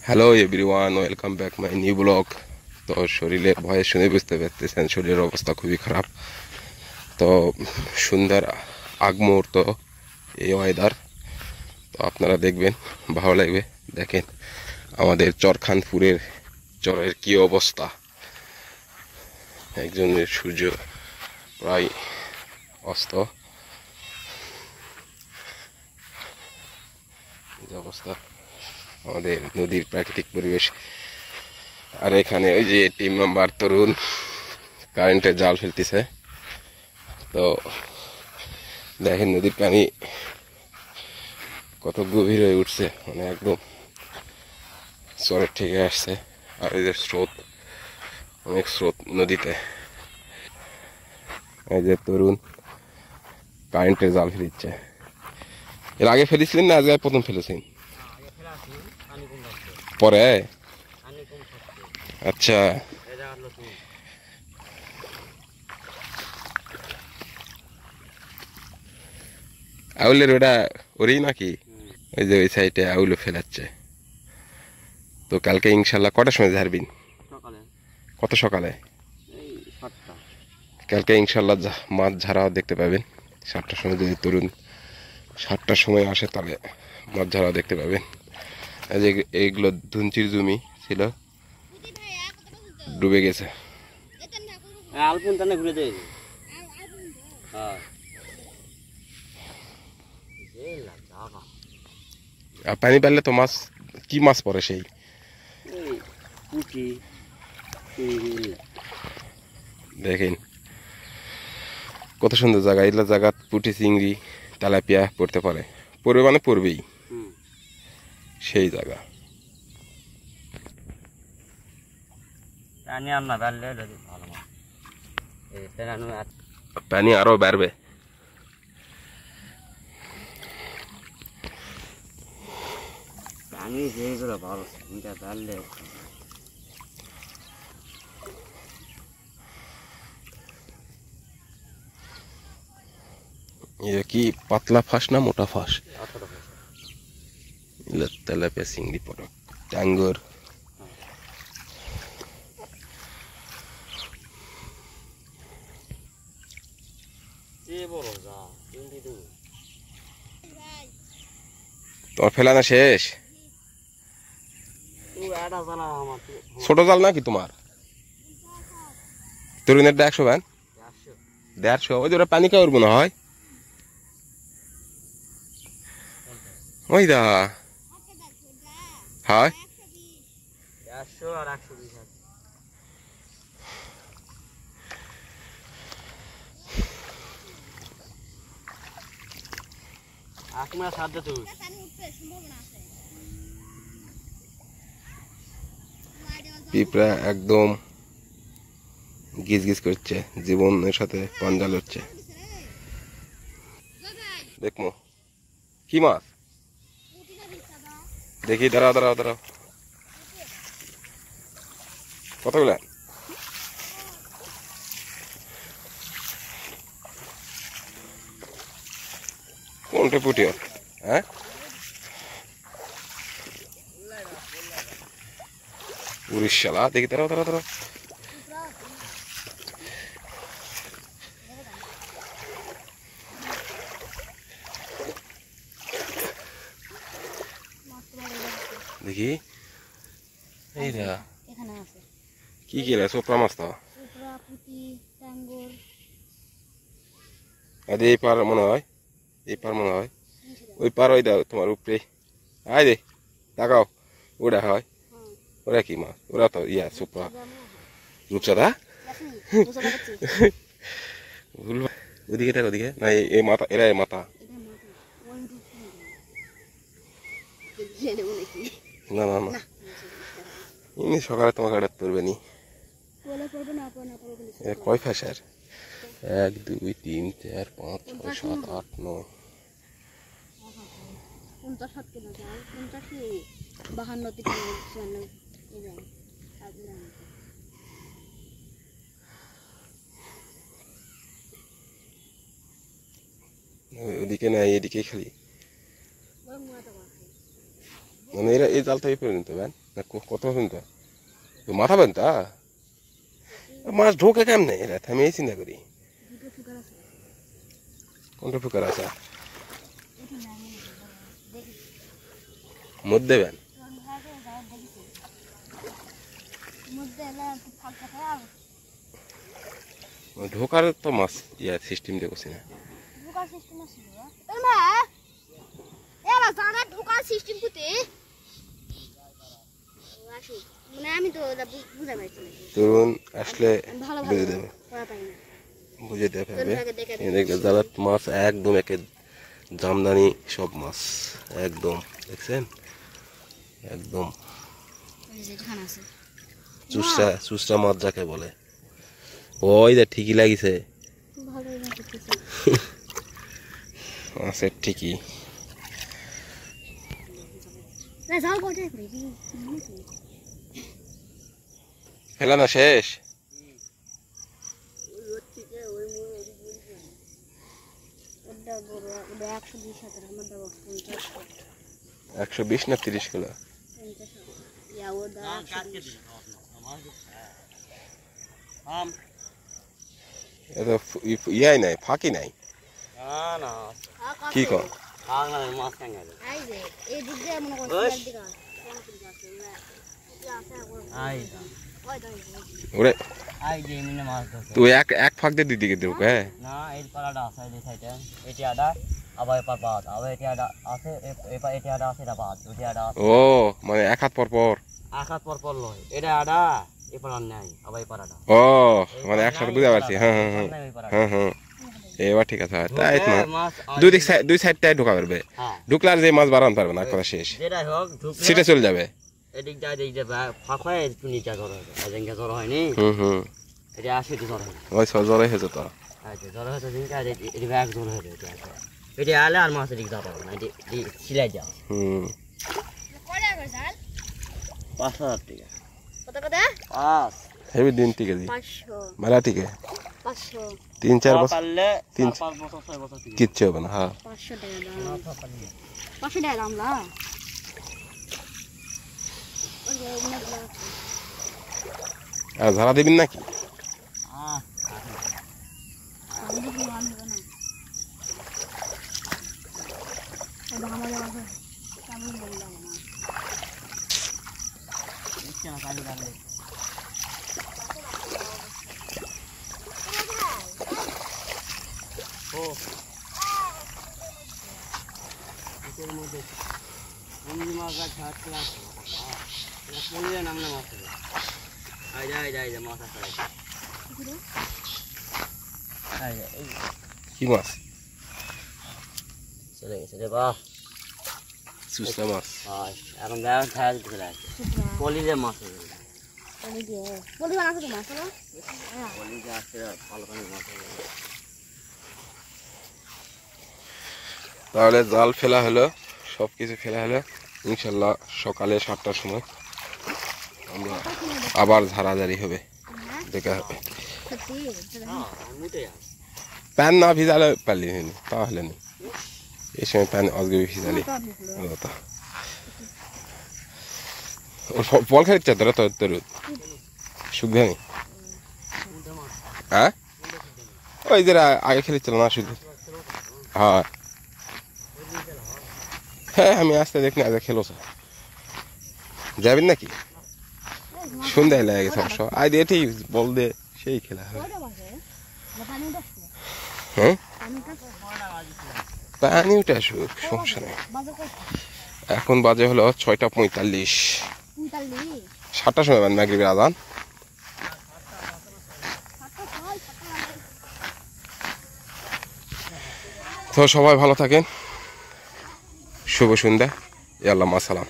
Hello everyone, welcome back my new blog. তো শরীরের ভয়ে শুনে বুঝতে পারতেছেন শরীরের অবস্থা খুবই খারাপ। তো সন্ধ্যার আগ মুহূর্ত, এই ওয়েদার, তো আপনারা দেখবেন ভালো লাগবে। দেখেন আমাদের চরখানপুরের চরের কি অবস্থা। একজনের সূর্য প্রায় অস্ত, যে অবস্থা আমাদের নদীর প্রাকৃতিক পরিবেশ। আর এখানে ওই যে টিম মেম্বার তরুণ কারেন্টের জাল ফেলতেছে। তো দেখেন নদীর পানি কত গভীর হয়ে উঠছে, মানে একদম চরের থেকে আসছে। আর এই যে স্রোত, অনেক স্রোত নদীতে। এই যে তরুণ কারেন্টের জাল ফেলিচ্ছে। এর আগে ফেলেছিলেন না আজকে প্রথম ফেলেছেন? পরে আচ্ছা, আউলের ওটা ওরই নাকি? ওই যে ওই সাইডে আউলও ফেলাচ্ছে। তো কালকে ইনশাল্লাহ কটার সময় ঝাড়বিন? কত সকালে? কালকে ইনশাল্লাহ মাছ ঝাড়া দেখতে পাবেন 7টার সময়। যদি তরুণ 7টার সময় আসে তাহলে মাছ ঝাড়া দেখতে পাবেন। এই যে এইগুলো ধুনচির জমি ছিল, ডুবে গেছে। আর পানি বাড়লে তো মাছ, কি মাছ পড়ে সেই? দেখেন কত সুন্দর জায়গা। এগুলো জায়গা পুঁটি, চিংড়ি, তেলাপিয়া পড়তে পারে, পড়বে মানে পড়বেই, সেই জায়গা। পানি আরো বাড়বে। পানি যেগুলো ভালো এটা বাড়লে এটা কি পাতলা ফাঁস না মোটা ফাঁস? তেলাপিয়া, চিংড়ি পড়ে, ট্যাঙ্গর। তোমার ফেলানো শেষ? ছোট জাল নাকি তোমার? তরুণের 100 ভ্যান, 150। ওই যে ওরা পানি খাওয়ার মনে হয়। ওই দা হয় 100 আর 120 আপনার সাথে তো পিঁপড়া একদম গিজ গিজ করছে, জীবনের সাথে পাঞ্জা লড়ছে। দেখমো কি মাছ দেখি, দাঁড়াও দাঁড়াও দাঁড়াও। কতগুলা? কোনটা পুটি? হ্যাঁ, উড়িষ্যালা। দেখি, দাঁড়াও দাঁড়াও দাঁড়াও। দেখি এই দা কি কি রে, চোপড়া মাছ তো। এই পার মনে হয়, এই পার মনে হয়, ওই পার ওই দাও তোমার উপরে। আয় রে, তাকাও, ওটা হয়। ওরা কি মাছ? ওরা তো ইয়া চোপড়া, রূপচাঁদা। ওদিকে দেখ, ওদিকে না, এই মাথা, এরা মাথা। না না না, এমনি সকালে তোমাকে এটা তুলবে নি। কয় ফাঁসার? 1 2 3 4 5 6 7 8 9। ওদিকে না, এদিকে খালি, মানে এরা এই জালটাই পরিণত। না কত চিন্তা তো মাথা বেনতা মাছ ঢোকে কেমনে এরা আমি এই চিন্তা করি কোনটা ফুকার আছে মধ্যে বেন ঢোকার তো মাছ ইয়া সিস্টেম দেখছি না তরুণ আসলে বুঝে দেবে বুঝে দেবে এদিকে জালাত মাছ একদম একে জামদানি সব মাছ একদম দেখছেন একদম চুসরা চুসরা মাছ যাকে বলে ওই যে ঠিকই লাগিছে মাছের ঠিকই ফেলানো শেষ 120 না 30 কিলো এটা ইয়াই নাই ফাঁকি নাই কি কর ওরে তুই এক ফাঁক দিয়ে দিদিকে দেব হ্যাঁ না এই পাড়াটা আছে এই সাইডে এটি আডা আবার এপার বাদ আবার এটি আডা আছে এপার এটি আডা আছে এটা বাদ ওটি আডা ও মানে এক হাত পর পর এক হাত পর পর লয় এটা আডা এপার আর নাই আবার এপার আডা ও মানে একসাথে বুঝতে পারছি হ্যাঁ হ্যাঁ হ্যাঁ হ্যাঁ এবার ঠিক আছে তাই না দুই সাইডটাই ঢোকা পারবে ঢুকলে আর যে মাছ বাড়ান পারবে না কথা শেষ যেটাই হোক সিটে চলে যাবে এদিক যা দিক যাবে ফাঁক হয় নিচে জ্বর হবে এদিকে জ্বর হয়নি এটা আসে জ্বর হয় ওই জ্বর হয়েছে তো আচ্ছা জ্বর হয়েছে দিনকে এটি ব্যাগ জ্বর হয়ে যাবে এটি আলে আর মাছ এদিক যাবে না এটি সিলাই যাও 5,000 টাকা কত কত 5 হেভি দিন টিকে দি 500 মেলা টিকে 500 3-4 বছর পারলে 3-5 বছর 6 বছর কিচ্ছু হবে না হ্যাঁ 500 টাকা দাম 500 টাকা দাম না আর ধারা দিবেন নাকি কি মাছ চলে গেছে রে বাহ সুসলা মাছ এখন দেখো ছায়া দিতে লাগে পলিজে মাছ তাহলে জাল ফেলা হলো সবকিছু ফেলা হলো ইনশাল্লাহ সকালে 7টার সময় আমরা আবার ঝাড়াঝাড়ি হবে দেখা হবে প্যান না ভিজালে পারলি তাহলে নি এই সময় প্যান আজকে ভিজালি বল খাইছে তোরা তোর সুখে নি হ্যাঁ ওই যারা আগে খেলেছিল না শুধু হ্যাঁ হ্যাঁ আমি আসতে দেখি আজ খেলো যাবেন নাকি সন্ধ্যায় লেগে গেছে অবশ্য আই দিয়ে ঠিক বল দে সেই খেলা হবে হ্যাঁ পানি উঠে আসুক সমস্যা নেই এখন বাজে হলো 6:45 7টার সময় মানে মাগরিবের আজান তো সবাই ভালো থাকেন শুভ সন্ধ্যা আল্লাহ সালাম